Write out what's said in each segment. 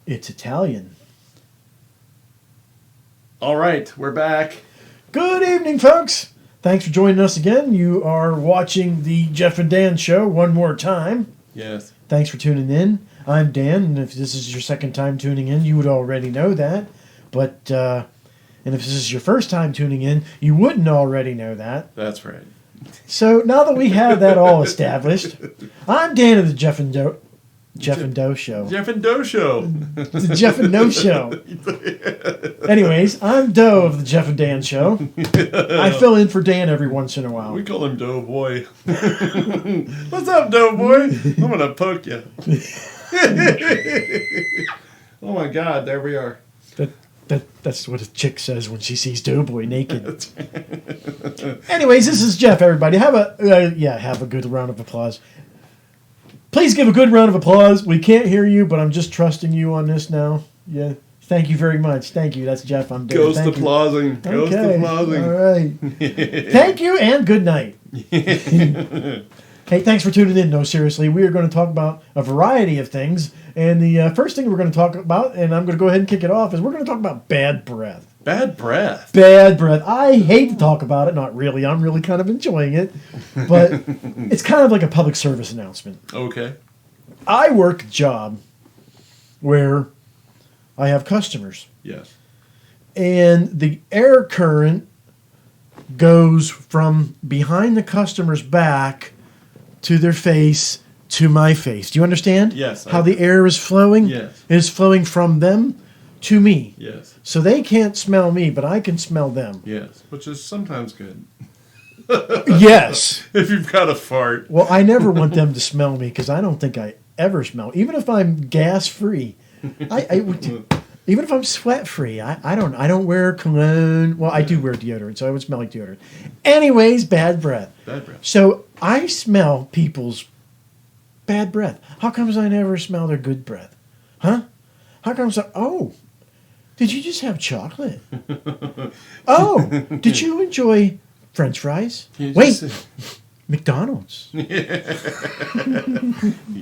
It's Italian. All right, we're back. Good evening, folks. Thanks for joining us again. You are watching the Jeff and Dan show one more time. Yes. Thanks for tuning in. I'm Dan, and if this is your second time tuning in, you would already know that. But, and if this is your first time tuning in, you wouldn't already know that. That's right. So now that we have that all established, I'm Dan of the Jeff and Doe Show. Jeff and Doe Show. The Jeff and Doe Show. Anyways, I'm Doe of the Jeff and Dan Show. I fill in for Dan every once in a while. We call him Doe Boy. What's up, Doe Boy? I'm going to poke you. Oh my God, there we are. That's what a chick says when she sees Doughboy naked. Anyways, this is Jeff, everybody. Have a good round of applause. Please give a good round of applause. We can't hear you, but I'm just trusting you on this now. Yeah. Thank you very much. Thank you. That's Jeff. I'm Dave. Ghost applauding. Ghost applauding. All right. Thank you and good night. Hey, thanks for tuning in. No, seriously, we are going to talk about a variety of things. And the first thing we're going to talk about, and I'm going to go ahead and kick it off, is we're going to talk about bad breath. Bad breath? Bad breath. I hate to talk about it. Not really. I'm really kind of enjoying it. But it's kind of like a public service announcement. Okay. I work a job where I have customers. Yes. And the air current goes from behind the customer's back to their face to my face. Do you understand? Yes. How the air is flowing? Yes. It is flowing from them to me. Yes. So they can't smell me, but I can smell them. Yes. Which is sometimes good. Yes. If you've got a fart. Well, I never want them to smell me because I don't think I ever smell. Even if I'm gas free, even if I'm sweat free, I don't wear cologne. Well, I do wear deodorant, so I would smell like deodorant. Anyways, bad breath. Bad breath. So I smell people's bad breath. How comes I never smell their good breath? Huh? How comes did you just have chocolate? Oh, did you enjoy French fries? Wait, McDonald's. You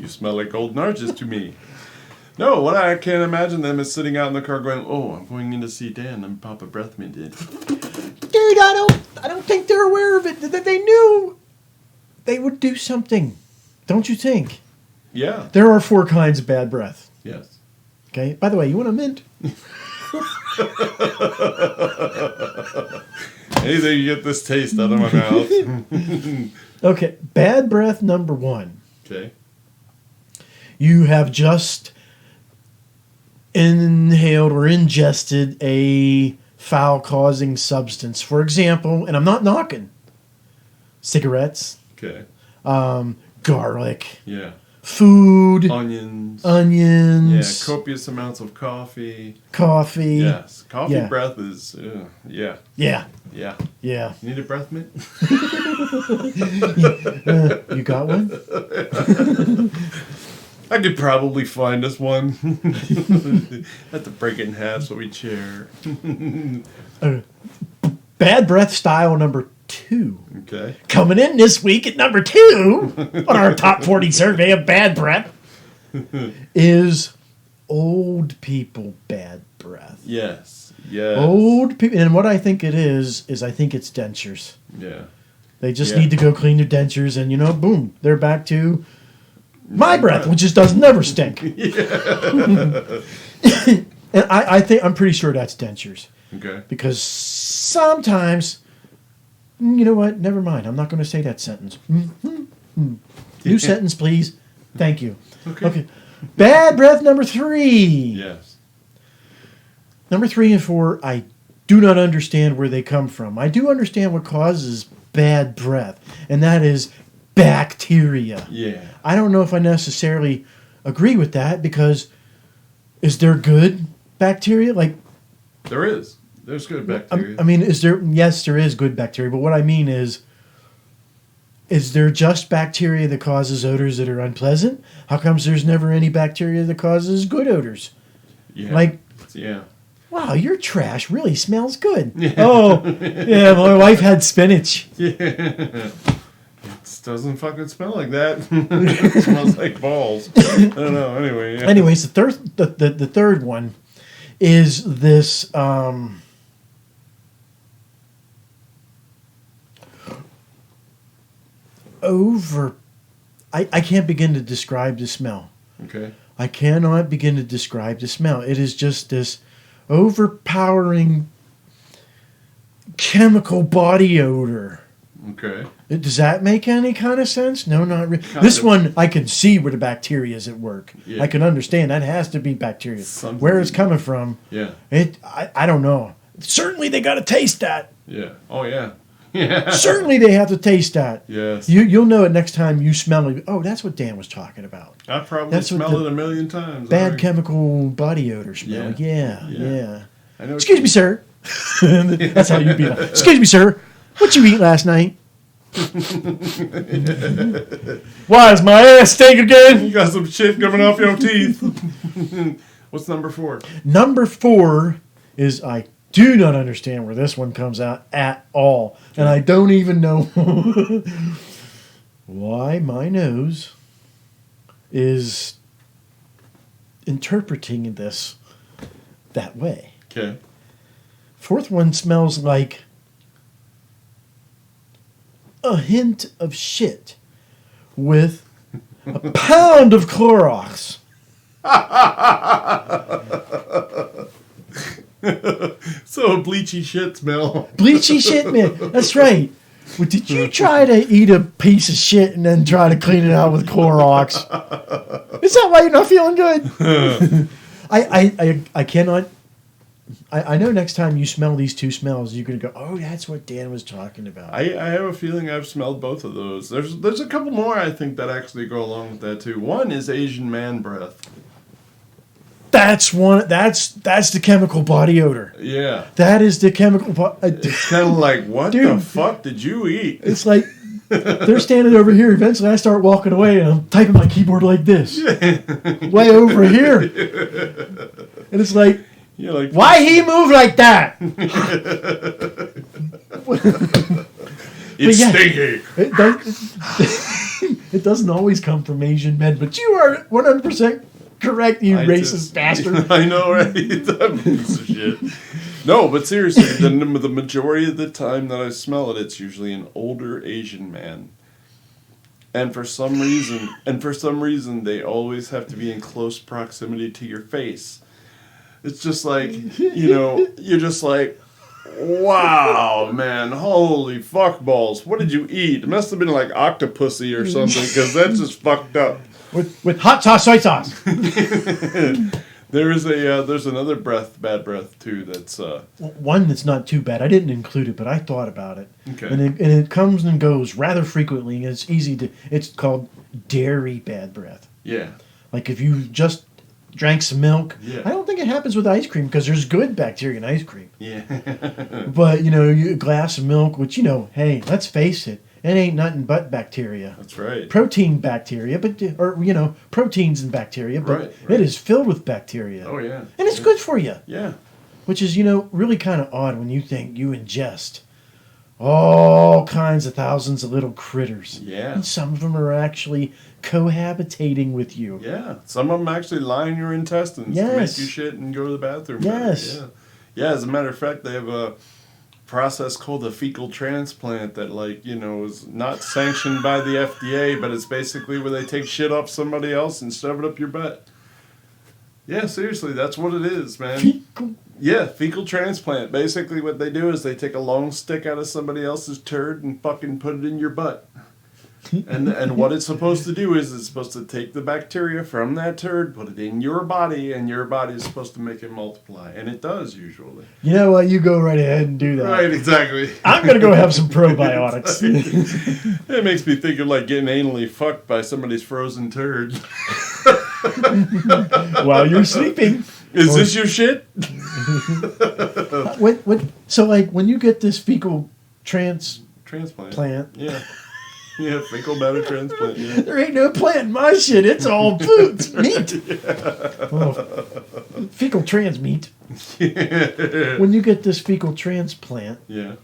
smell like golden arches to me. No, what I can't imagine them is sitting out in the car going, "Oh, I'm going in to see Dan and Papa Breath me did." Dude, I don't think they're aware of it. That they knew they would do something. Don't you think? Yeah. There are 4 kinds of bad breath. Yes. Okay. By the way, you want a mint? Anything to get this taste out of my mouth. Okay. Bad breath number 1. Okay. You have just inhaled or ingested a foul-causing substance. For example, and I'm not knocking, cigarettes, Okay. garlic, Yeah. food, Onions. onions, Yeah. Copious amounts of coffee. coffee. Yes. Coffee Yeah. breath is. Yeah. Yeah. Yeah. Yeah. You need a breath mint? You got one? I could probably find us one. Have to break it in half so we share. Bad breath style number 2. Okay. Coming in this week at number 2 on our top 40 survey of bad breath is old people bad breath. Yes. Yes. Old people, and what I think it is I think it's dentures. Yeah. They just need to go clean their dentures, and boom, they're back to my breath, which just does never stink. And I'm pretty sure that's dentures. Okay. Because sometimes, you know what? Never mind. I'm not going to say that sentence. New sentence, please. Thank you. Okay. Bad breath number 3. Yes. Number 3 and 4, I do not understand where they come from. I do understand what causes bad breath, and that is bacteria. Yeah. I don't know if I necessarily agree with that because is there good bacteria? Like There is. There's good bacteria. I mean, yes, there is good bacteria, but what I mean is there just bacteria that causes odors that are unpleasant? How comes there's never any bacteria that causes good odors? Yeah. Wow, your trash really smells good. Yeah. Oh, yeah, my wife had spinach. Yeah. It's doesn't fucking smell like that. It smells like balls. I don't know. Anyway, yeah. Anyways, the third one is this I can't begin to describe the smell. Okay. I cannot begin to describe the smell. It is just this overpowering chemical body odor. Okay. Does that make any kind of sense? No, not really. Kind This of. one, I can see where the bacteria is at work. Yeah. I can understand that has to be bacteria. Something. Where it's coming from, Yeah. I don't know. Certainly they got to taste that. Yeah. Oh, yeah. Yeah. Certainly they have to taste that. Yes. You'll know it next time you smell it. Oh, that's what Dan was talking about. I probably That's what smelled the it a million times. Bad I- chemical body odor smell. Yeah. Yeah. I know. Excuse me, sir. That's how you'd be like, excuse me, sir. What you eat last night? Why is my ass stink again? You got some shit coming off your teeth. What's number 4? Number 4 is I do not understand where this one comes out at all. And I don't even know why my nose is interpreting this that way. Okay. 4th one smells like a hint of shit with a pound of Clorox. So a bleachy shit smell. Bleachy shit, man. That's right. Well, did you try to eat a piece of shit and then try to clean it out with Clorox? Is that why you're not feeling good? I cannot. I know next time you smell these two smells, you're going to go, oh, that's what Dan was talking about. I have a feeling I've smelled both of those. There's a couple more I think that actually go along with that too. One is Asian man breath. That's one. That's the chemical body odor. Yeah. That is the chemical. It's kind of like, what the Dude. fuck did you eat? It's like they're standing over here. Eventually, I start walking away, and I'm typing my keyboard like this, way over here, and it's like, You're like, why he move like that? it's yeah. stinky. It doesn't always come from Asian men, but you are 100% correct, you I racist just- bastard. I know, right? That piece of shit. No, but seriously, the majority of the time that I smell it, it's usually an older Asian man. And for some reason, they always have to be in close proximity to your face. It's just like, you're just like, wow, man, holy fuck balls. What did you eat? It must have been like octopussy or something, because that's just fucked up. With hot sauce, soy sauce. There's another bad breath too. That's One that's not too bad. I didn't include it, but I thought about it. Okay. And it comes and goes rather frequently, and it's easy to. It's called dairy bad breath. yeah, Like if you just drank some milk. Yeah. I don't think it happens with ice cream because there's good bacteria in ice cream. yeah, But a glass of milk, which hey, let's face it, it ain't nothing but bacteria. that's right. Protein bacteria, proteins and bacteria, but Right. it is filled with bacteria. Oh yeah, And it's good for you, yeah, which is, really kind of odd when you think you ingest all kinds of thousands of little critters. yeah, And some of them are actually cohabitating with you. yeah. Some of them actually line your intestines to Yes. make you shit and go to the bathroom. better. Yes. Yeah, yeah. As a matter of fact, they have a process called a fecal transplant that, is not sanctioned by the FDA, but it's basically where they take shit off somebody else and shove it up your butt. Yeah, seriously, that's what it is, man. Fecal. Yeah, fecal transplant. Basically, what they do is they take a long stick out of somebody else's turd and fucking put it in your butt. And what it's supposed to do is it's supposed to take the bacteria from that turd, put it in your body, and your body is supposed to make it multiply. And it does, usually. You know what? You go right ahead and do that. Right, exactly. I'm going to go have some probiotics. It makes me think of getting anally fucked by somebody's frozen turd. While you're sleeping. Is this your shit? So, when you get this fecal Transplant. plant, Yeah. Yeah, fecal matter transplant. Yeah. there ain't no plant in my shit. It's all food. It's meat. Oh, fecal trans meat. Yeah. When you get this fecal transplant, Yeah.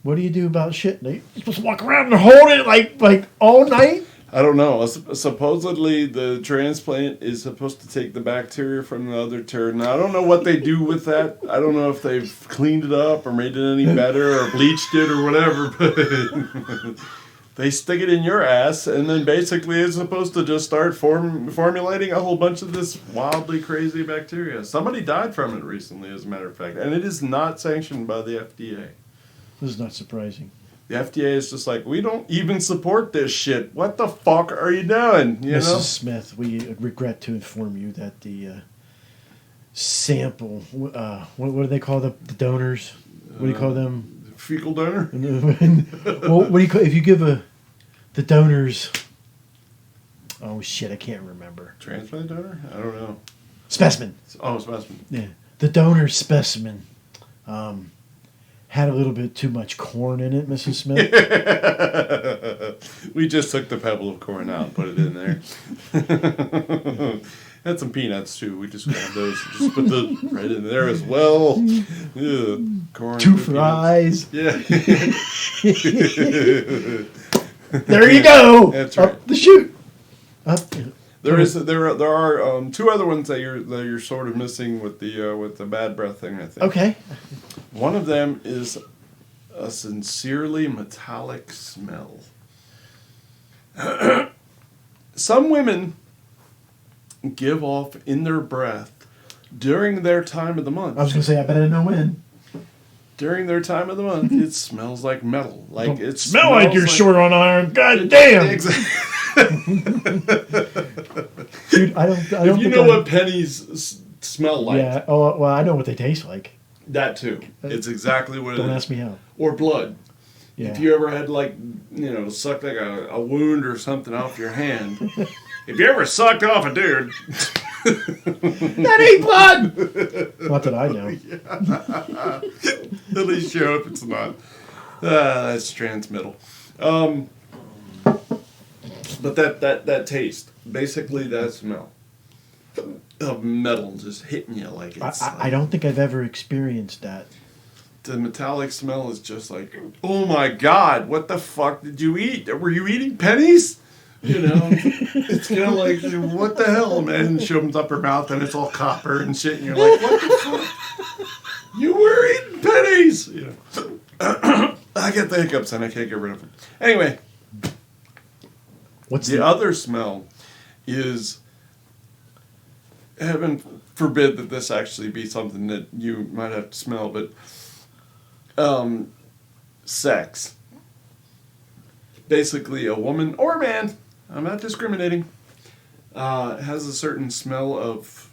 What do you do about shit? You're supposed to walk around and hold it like all night? I don't know. Supposedly, the transplant is supposed to take the bacteria from the other turd. Now, I don't know what they do with that. I don't know if they've cleaned it up or made it any better or bleached it or whatever, but they stick it in your ass, and then basically it's supposed to just start formulating a whole bunch of this wildly crazy bacteria. Somebody died from it recently, as a matter of fact, and it is not sanctioned by the FDA. This is not surprising. The FDA is just like, we don't even support this shit. What the fuck are you doing? You Mrs. know? Smith, we regret to inform you that the sample, what do they call the donors? What do you call them? Fecal donor? Well, what do you call, if you give the donors, oh shit, I can't remember. Transplant donor? I don't know. Specimen. Oh, specimen. Yeah. The donor specimen had a little bit too much corn in it, Mrs. Smith. We just took the pebble of corn out and put it in there. Had some peanuts too. We just grabbed those and just put those right in there as well. Ugh, corn. 2 fries. Peanuts. Yeah. There you go. That's right. Up the chute. Up. There are 2 other ones that you're sort of missing with the bad breath thing, I think. Okay. One of them is a sincerely metallic smell. Some women give off in their breath during their time of the month. I was going to say, I better know when. During their time of the month, it smells like metal. Like it smell like you're short on iron. God damn. Exactly. Dude, I don't if you know what pennies smell like. Yeah. Oh, well, I know what they taste like. That too. It's exactly what it is. Don't ask me how. Or blood. Yeah. If you ever had sucked like a wound or something off your hand. If you ever sucked off a dude. That ain't blood! Not that I know. Yeah. At least you hope it's not. That's transmittal. But that taste, basically that smell of metal just hitting you like it's... I don't think I've ever experienced that. The metallic smell is just like, oh my God, what the fuck did you eat? Were you eating pennies? You know, it's kind of like, what the hell, man? And she opens up her mouth and it's all copper and shit, and you're like, what the fuck? You were eating pennies! You know. I get the hiccups and I can't get rid of them. Anyway, what's the other smell is, heaven forbid that this actually be something that you might have to smell, but sex. Basically, a woman or a man, I'm not discriminating, has a certain smell of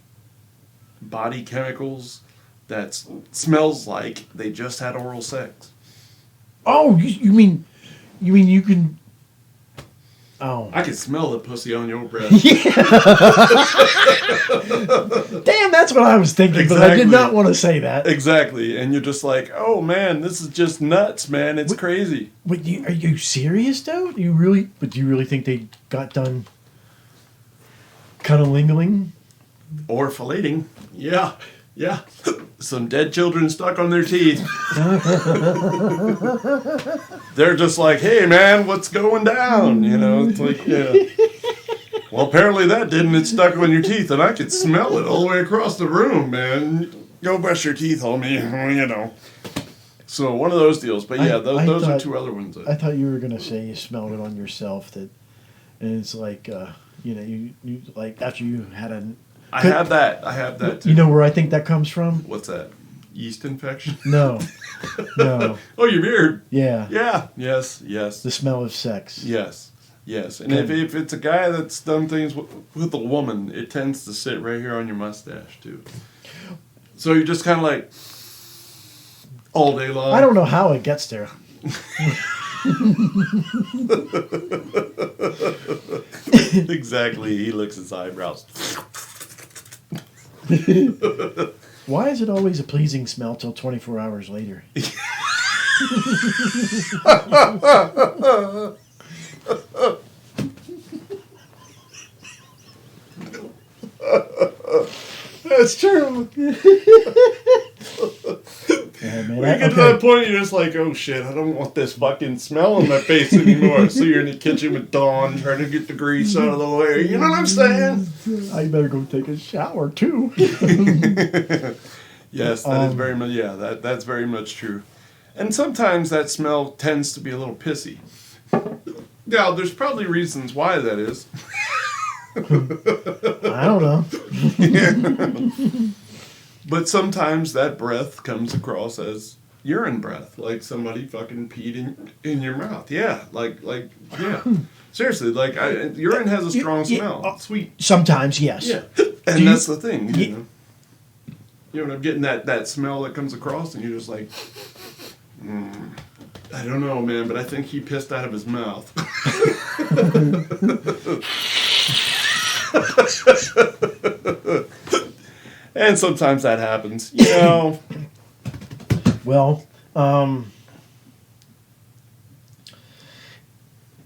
body chemicals that smells like they just had oral sex. Oh, you mean you can... Oh. I can smell the pussy on your breath. Yeah. Damn, that's what I was thinking, Exactly. But I did not want to say that. Exactly, and you're just like, oh man, this is just nuts, man. It's crazy. Wait, are you serious, though? Do you really think they got done cunnilingaling? Or filleting. Yeah. Some dead children stuck on their teeth. They're just like, hey man, what's going down? You know, it's like, yeah. Well, apparently that didn't. It stuck on your teeth, and I could smell it all the way across the room, man. Go brush your teeth, homie. You know. So one of those deals. But yeah, those are 2 other ones. I thought you were gonna say you smelled it on yourself. And it's like, you like after you had a. I have that too. You know where I think that comes from? What's that? Yeast infection? No. Oh, your beard. Yeah. Yeah. Yes. The smell of sex. Yes. And if it's a guy that's done things with a woman, it tends to sit right here on your mustache too. So you're just kind of like all day long. I don't know how it gets there. Exactly. He licks his eyebrows. Why is it always a pleasing smell till 24 hours later? That's true. ahead, man. When you get to that point, you're just like, oh shit, I don't want this fucking smell in my face anymore. So you're in the kitchen with Dawn trying to get the grease out of the way. You know what I'm saying? I better go take a shower too. Yes, that is very much. Yeah, that's very much true. And sometimes that smell tends to be a little pissy. Now, there's probably reasons why that is. I don't know. But sometimes that breath comes across as urine breath, like somebody fucking peed in your mouth. Yeah, yeah. Seriously, urine has a strong smell. Sweet. Sometimes, yes. Yeah, and that's the thing. You know, you end up getting that smell that comes across, and you're just like, I don't know, man, but I think he pissed out of his mouth. And sometimes that happens, you know. Well,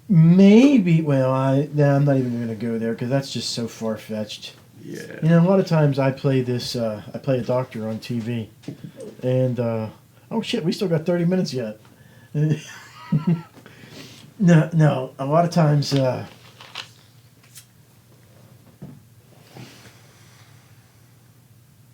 maybe. Well, I'm not even going to go there because that's just so far fetched. Yeah. You know, a lot of times I play this. I play a doctor on TV, and oh shit, we still got 30 minutes yet. No. A lot of times.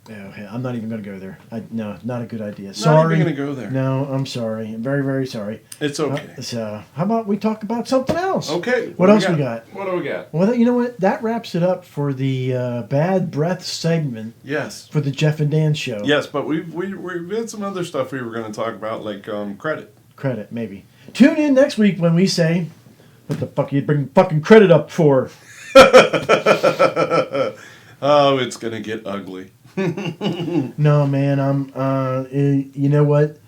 Okay, I'm not even going to go there. No, not a good idea. Sorry. Not even going to go there. No, I'm sorry. I'm very, very sorry. It's okay. So, how about we talk about something else? Okay. What else we got? What do we got? Well, you know what? That wraps it up for the Bad Breath segment. Yes. For the Jeff and Dan show. Yes, but we've had some other stuff we were going to talk about, like credit. Credit, maybe. Tune in next week when we say, what the fuck are you bringing fucking credit up for? Oh, it's going to get ugly. No, man, you know what?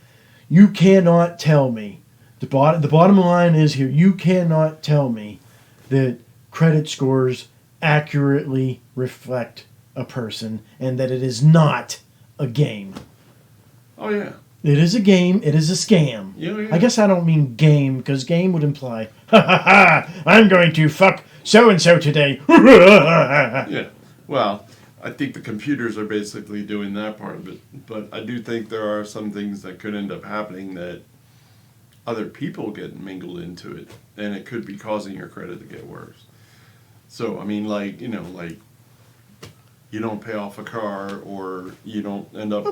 You cannot tell me. The bottom line is here. You cannot tell me that credit scores accurately reflect a person and that it is not a game. Oh, yeah. It is a game. It is a scam. Yeah. I guess I don't mean game because game would imply, I'm going to fuck so-and-so today. Yeah. Well, I think the computers are basically doing that part of it. But I do think there are some things that could end up happening that other people get mingled into it. And it could be causing your credit to get worse. So, I mean, you don't pay off a car or you don't end up,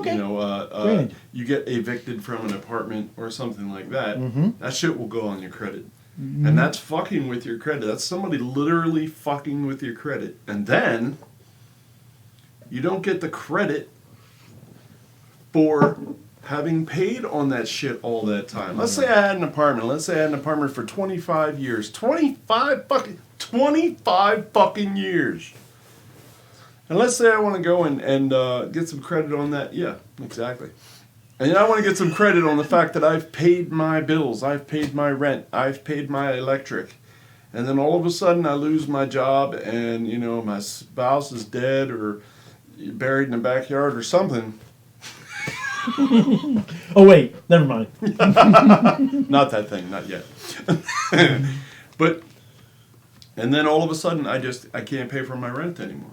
you get evicted from an apartment or something like that. Mm-hmm. That shit will go on your credit. Mm-hmm. And that's fucking with your credit. That's somebody literally fucking with your credit. And then you don't get the credit for having paid on that shit all that time. Let's say I had an apartment. Let's say I had an apartment for 25 years. 25 fucking years. And let's say I want to go and get some credit on that. Yeah, exactly. And I want to get some credit on the fact that I've paid my bills. I've paid my rent. I've paid my electric. And then all of a sudden I lose my job and, my spouse is dead or buried in the backyard or something. Oh, wait. Never mind. Not that thing. Not yet. But, and then all of a sudden I can't pay for my rent anymore.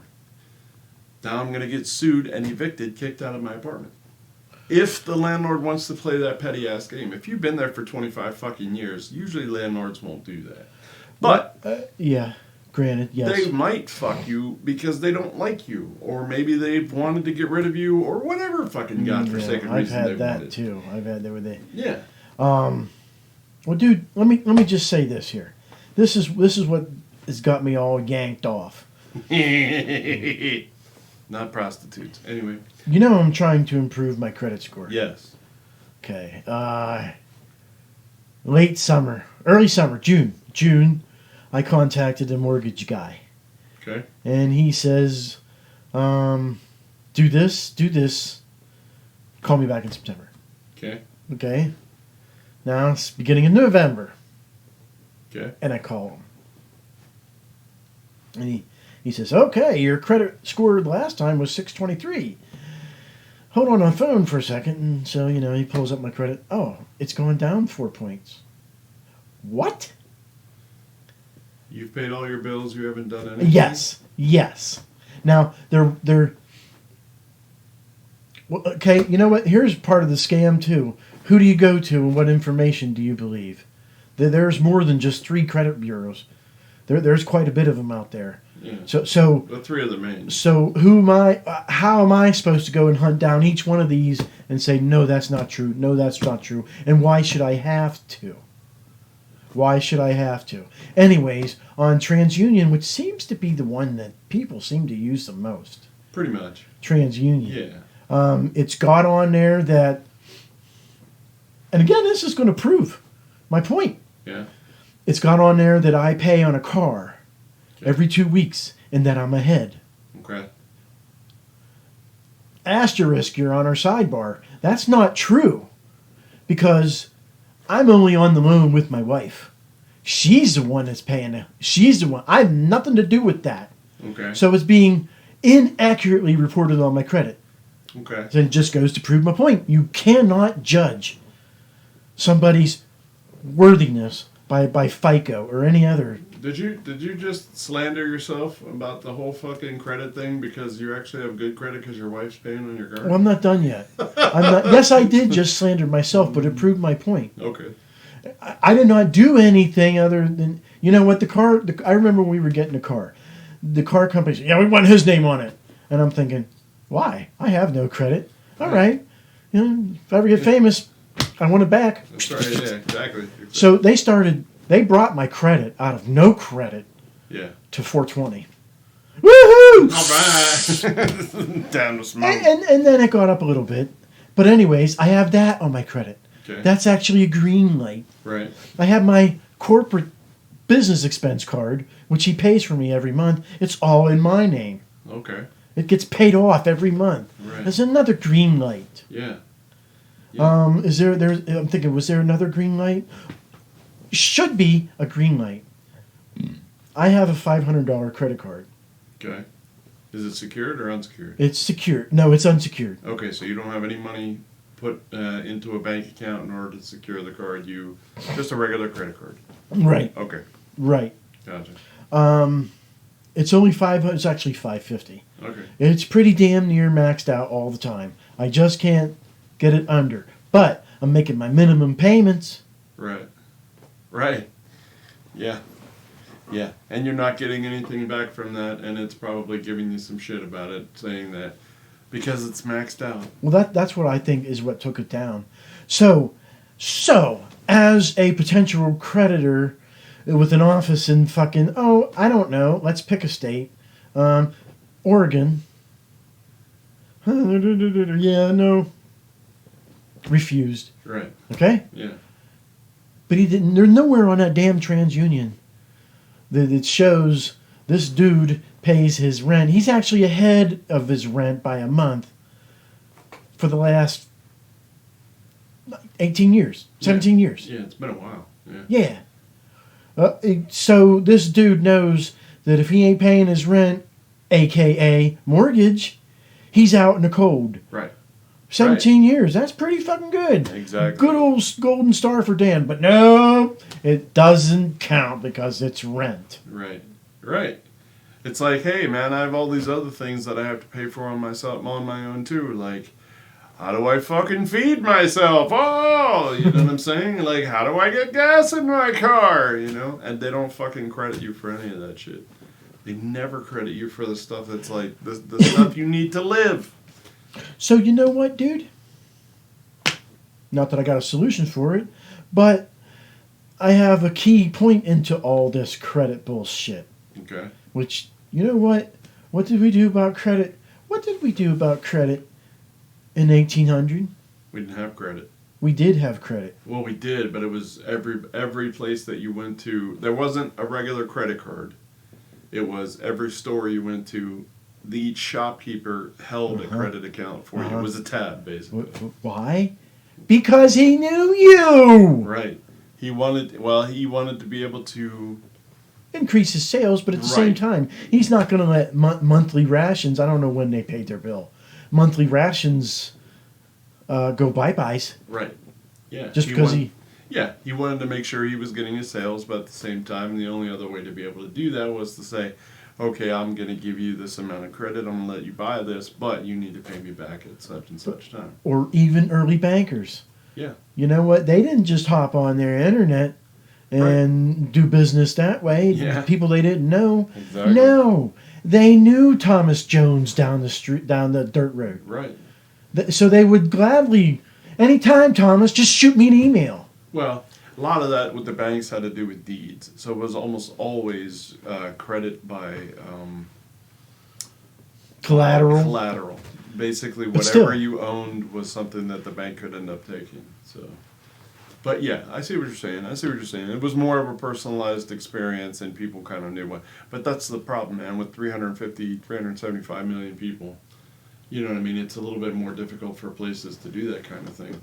Now I'm going to get sued and evicted, kicked out of my apartment. If the landlord wants to play that petty-ass game. If you've been there for 25 fucking years, usually landlords won't do that. But yeah, granted, yes. They might fuck you because they don't like you. Or maybe they've wanted to get rid of you or whatever fucking godforsaken reason they wanted. I've had that too. Yeah. Well, dude, let me just say this here. This is what has got me all yanked off. Not prostitutes. Anyway. I'm trying to improve my credit score. Yes. Okay. Late summer, early summer, June, I contacted a mortgage guy. Okay. And he says, do this. Call me back in September. Okay. Now it's beginning of November. Okay. And I call him. And he says, okay, your credit score last time was 623. Hold on the phone for a second. And so, he pulls up my credit. Oh, it's gone down 4 points. What? You've paid all your bills. You haven't done anything? Yes. Now, Well, okay, you know what? Here's part of the scam, too. Who do you go to and what information do you believe? There's more than just 3 credit bureaus. There's quite a bit of them out there. Yeah. So the 3 of the main. So who am I? How am I supposed to go and hunt down each one of these and say, no, that's not true. No, that's not true. And why should I have to? Why should I have to? Anyways, on TransUnion, which seems to be the one that people seem to use the most. Pretty much. TransUnion. Yeah. It's got on there that, and again, this is going to prove my point. Yeah. It's got on there that I pay on a car every 2 weeks and that I'm ahead. Okay. Asterisk, you're on our sidebar. That's not true because I'm only on the loan with my wife. She's the one that's paying it. She's the one. I have nothing to do with that. Okay. So it's being inaccurately reported on my credit. Okay. Then it just goes to prove my point. You cannot judge somebody's worthiness by FICO or any other. Did you just slander yourself about the whole fucking credit thing because you actually have good credit because your wife's paying on your car? Well, I'm not done yet. I'm not. Yes, I did just slander myself, but it proved my point. Okay. I did not do anything other than, you know what, I remember when we were getting a car. The car company said, yeah, we want his name on it. And I'm thinking, why? I have no credit. All right. You know, if I ever get famous, I want it back. That's right, yeah, exactly. So they brought my credit out of no credit Yeah. to 420. Woohoo! All right. Down the smoke. And then it got up a little bit. But anyways, I have that on my credit. Okay. That's actually a green light. Right. I have my corporate business expense card, which he pays for me every month. It's all in my name. Okay. It gets paid off every month. Right. There's another green light. Yeah. Is there? I'm thinking, was there another green light? Should be a green light. I have a $500 credit card. Okay. Is it secured or unsecured? It's secured. No, it's unsecured. Okay, so you don't have any money put into a bank account in order to secure the card. You just a regular credit card. Right. Okay. Right. Gotcha. It's only $500. It's actually $550. Okay. It's pretty damn near maxed out all the time. I just can't get it under. But I'm making my minimum payments. Right. Right. Yeah. Yeah. And you're not getting anything back from that, and it's probably giving you some shit about it, saying that because it's maxed out. Well, that's what I think is what took it down. So as a potential creditor with an office in fucking, I don't know, let's pick a state. Oregon. Yeah, no. Refused. Right. Okay? Yeah. But he didn't. There's nowhere on that damn TransUnion that it shows this dude pays his rent. He's actually ahead of his rent by a month for the last 18 years, 17 years. Yeah, it's been a while. Yeah. So this dude knows that if he ain't paying his rent, a.k.a. mortgage, he's out in the cold. Right. 17 years. That's pretty fucking good. Exactly. Good old golden star for Dan. But no, it doesn't count because it's rent. Right. Right. It's like, hey, man, I have all these other things that I have to pay for on myself, on my own too. Like, how do I fucking feed myself? Oh, you know what I'm saying? Like, how do I get gas in my car? You know? And they don't fucking credit you for any of that shit. They never credit you for the stuff that's like the stuff you need to live. So you know what, dude? Not that I got a solution for it, but I have a key point into all this credit bullshit. Okay. Which, you know what? What did we do about credit? What did we do about credit in 1800? We didn't have credit. We did have credit. Well, we did, but it was every place that you went to. There wasn't a regular credit card. It was every store you went to. Each shopkeeper held a credit account for you. It was a tab, basically. Why? Because he knew you. Right. He wanted to be able to increase his sales, but at the same time, he's not going to let monthly rations. I don't know when they paid their bill. Monthly rations go bye-byes. Right. Yeah. Just because Yeah, he wanted to make sure he was getting his sales, but at the same time, the only other way to be able to do that was to say, okay, I'm going to give you this amount of credit, I'm going to let you buy this, but you need to pay me back at such and such time. Or even early bankers. Yeah. You know what? They didn't just hop on their internet and do business that way. Yeah. People they didn't know. Exactly. No. They knew Thomas Jones down the street, down the dirt road. Right. So they would gladly, anytime, Thomas, just shoot me an email. Well, a lot of that with the banks had to do with deeds. So it was almost always credit by Collateral. Collateral. Basically, But whatever still. you owned was something that the bank could end up taking. So, but yeah, I see what you're saying. It was more of a personalized experience, and people kind of knew what. But that's the problem, man. With 375 million people, you know what I mean? It's a little bit more difficult for places to do that kind of thing.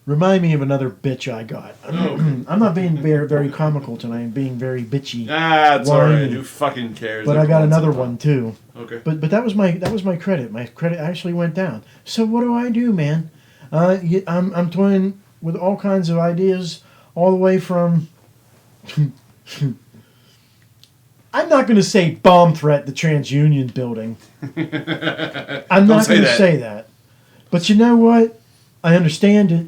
Remind me of another bitch I got. I'm not being very, very comical tonight. I'm being very bitchy. It's all right. whiny. Who fucking cares? But I got another one too. Okay. But that was my credit. My credit actually went down. So what do I do, man? I'm toying with all kinds of ideas, all the way from. I'm not going to say bomb threat the TransUnion building. I'm not going to say that. But you know what? I understand it.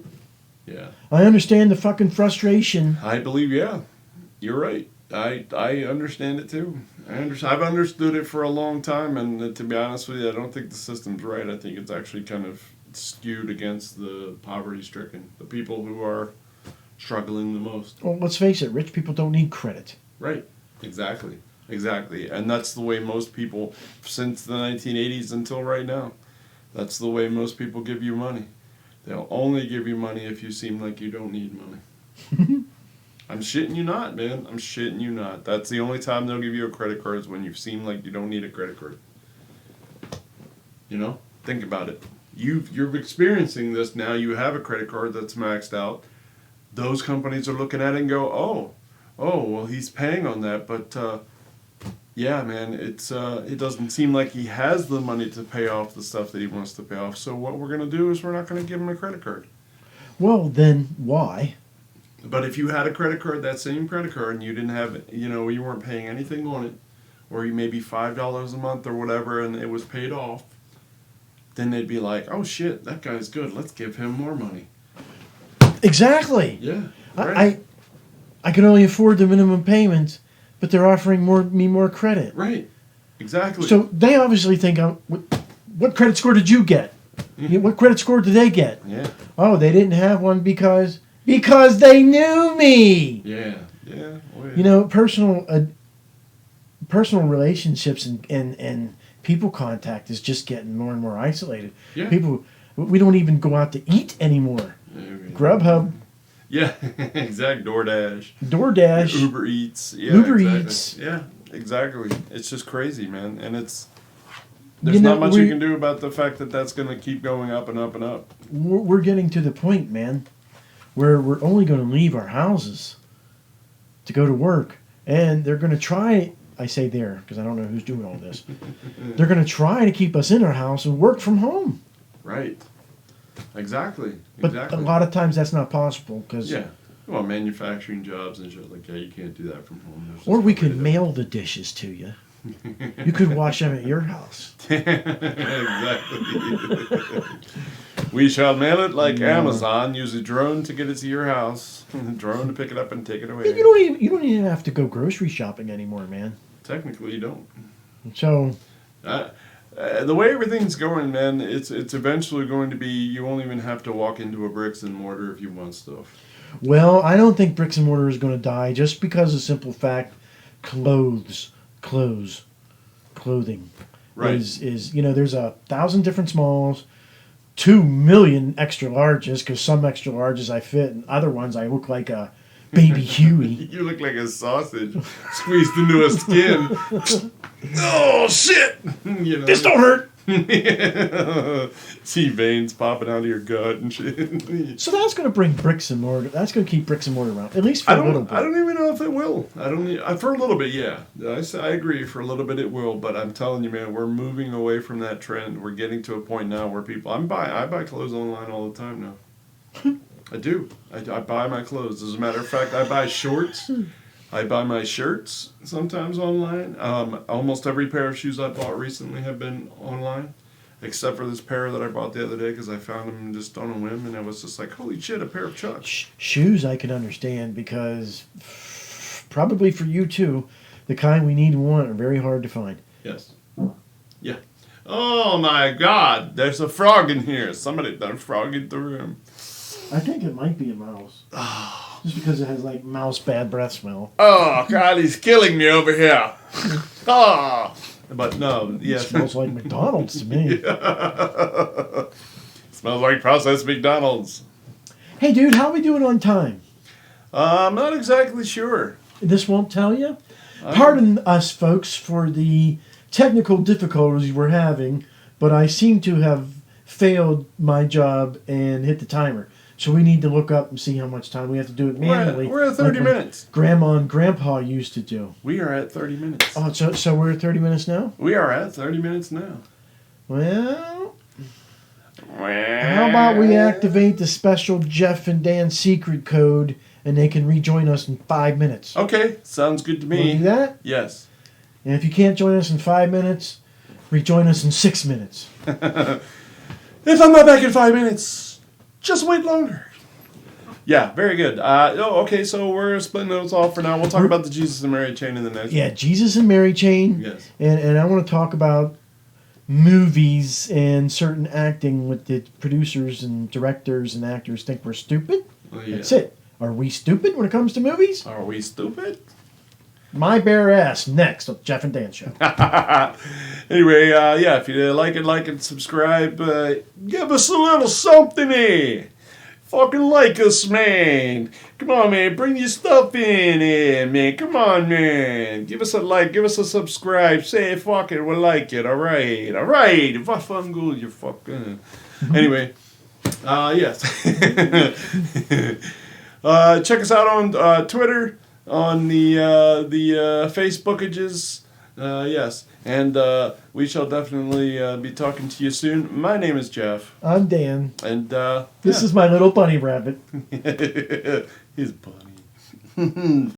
Yeah. I understand the fucking frustration. I believe, yeah. You're right. I understand it too. I've understood it for a long time, and to be honest with you, I don't think the system's right. I think it's actually kind of skewed against the poverty-stricken, the people who are struggling the most. Well, let's face it, rich people don't need credit. Right. Exactly. And that's the way most people, since the 1980s until right now, that's the way most people give you money. They'll only give you money if you seem like you don't need money. I'm shitting you not, man. I'm shitting you not. That's the only time they'll give you a credit card is when you seem like you don't need a credit card. You know? Think about it. You're experiencing this now. You have a credit card that's maxed out. Those companies are looking at it and go, well, he's paying on that, but yeah, man, it doesn't seem like he has the money to pay off the stuff that he wants to pay off. So what we're going to do is we're not going to give him a credit card. Well, then why? But if you had a credit card, that same credit card, and you didn't have, you weren't paying anything on it, or you maybe $5 a month or whatever, and it was paid off, then they'd be like, oh shit, that guy's good. Let's give him more money. Exactly. Yeah. Right. I can only afford the minimum payment, but they're offering me more credit. Right. Exactly. So they obviously think, what credit score did you get? What credit score did they get? Yeah. Oh, they didn't have one because they knew me. Yeah. Yeah. Oh, yeah. You know, personal relationships and people contact is just getting more and more isolated. Yeah. We don't even go out to eat anymore. Grubhub. Yeah, exact. DoorDash. Uber Eats. Yeah, Uber exactly. Eats. Yeah, exactly. It's just crazy, man. And there's not much you can do about the fact that that's going to keep going up and up and up. We're getting to the point, man, where we're only going to leave our houses to go to work. And they're going to try, I say there, because I don't know who's doing all this. They're going to try to keep us in our house and work from home. Right. Exactly. But a lot of times that's not possible because. Yeah. Well, manufacturing jobs and shit like that, you can't do that from home. Or we could mail the dishes to you. You could wash them at your house. Exactly. We shall mail it like Amazon. Use a drone to get it to your house. A drone to pick it up and take it away. You don't even have to go grocery shopping anymore, man. Technically, you don't. So. The way everything's going, man, it's eventually going to be you won't even have to walk into a bricks and mortar if you want stuff. Well, I don't think bricks and mortar is going to die just because of the simple fact clothing Right. is there's 1,000 different smalls, 2 million extra larges because some extra larges I fit and other ones I look like a baby Huey. You look like a sausage squeezed into a skin. Oh shit! This don't hurt. See veins popping out of your gut and shit. So that's going to bring bricks and mortar. That's going to keep bricks and mortar around at least for a little bit. I don't even know if it will. For a little bit, yeah. I agree. For a little bit, it will. But I'm telling you, man, we're moving away from that trend. We're getting to a point now where I buy clothes online all the time now. I do. I buy my clothes. As a matter of fact, I buy shorts I buy my shirts sometimes online. Almost every pair of shoes I bought recently have been online, except for this pair that I bought the other day because I found them just on a whim, and I was just like, holy shit, a pair of Chucks. Shoes I can understand because probably for you too, the kind we need and want are very hard to find. Yes. Yeah. Oh my God, there's a frog in here. Somebody done frog in the room. I think it might be a mouse. Just because it has like mouse bad breath smell. Oh God, he's killing me over here. Oh. But no, yes. It smells like McDonald's to me. Smells like processed McDonald's. Hey dude, how are we doing on time? I'm not exactly sure. This won't tell you? Pardon us folks for the technical difficulties we're having, but I seem to have failed my job and hit the timer. So we need to look up and see how much time we have to do it manually. We're at 30 minutes. Grandma and Grandpa used to do. We are at 30 minutes. Oh, so we're at 30 minutes now? We are at 30 minutes now. Well, how about we activate the special Jeff and Dan secret code and they can rejoin us in 5 minutes? Okay, sounds good to me. Want to do that? Yes. And if you can't join us in 5 minutes, rejoin us in 6 minutes. If I'm not back in 5 minutes, just wait longer. Yeah, very good. Okay, so we're splitting those off for now. We'll talk about the Jesus and Mary chain in the next Yeah, Jesus and Mary chain. Yes. And I want to talk about movies and certain acting with the producers and directors and actors think we're stupid. Oh, yeah. That's it. Are we stupid when it comes to movies? Are we stupid? My bare ass next on Jeff and Dan Show. Anyway, yeah, if you like and subscribe, give us a little something here. Fucking like us, man. Come on, man. Bring your stuff in here, man. Come on, man. Give us a like. Give us a subscribe. Say fuck it. We'll like it. All right. All right. If I fun good, you're fucking. Anyway, yes. Check us out on Twitter, on the Facebookages. Yes. And we shall definitely be talking to you soon. My name is Jeff. I'm Dan. And this is my little bunny rabbit. He's bunny.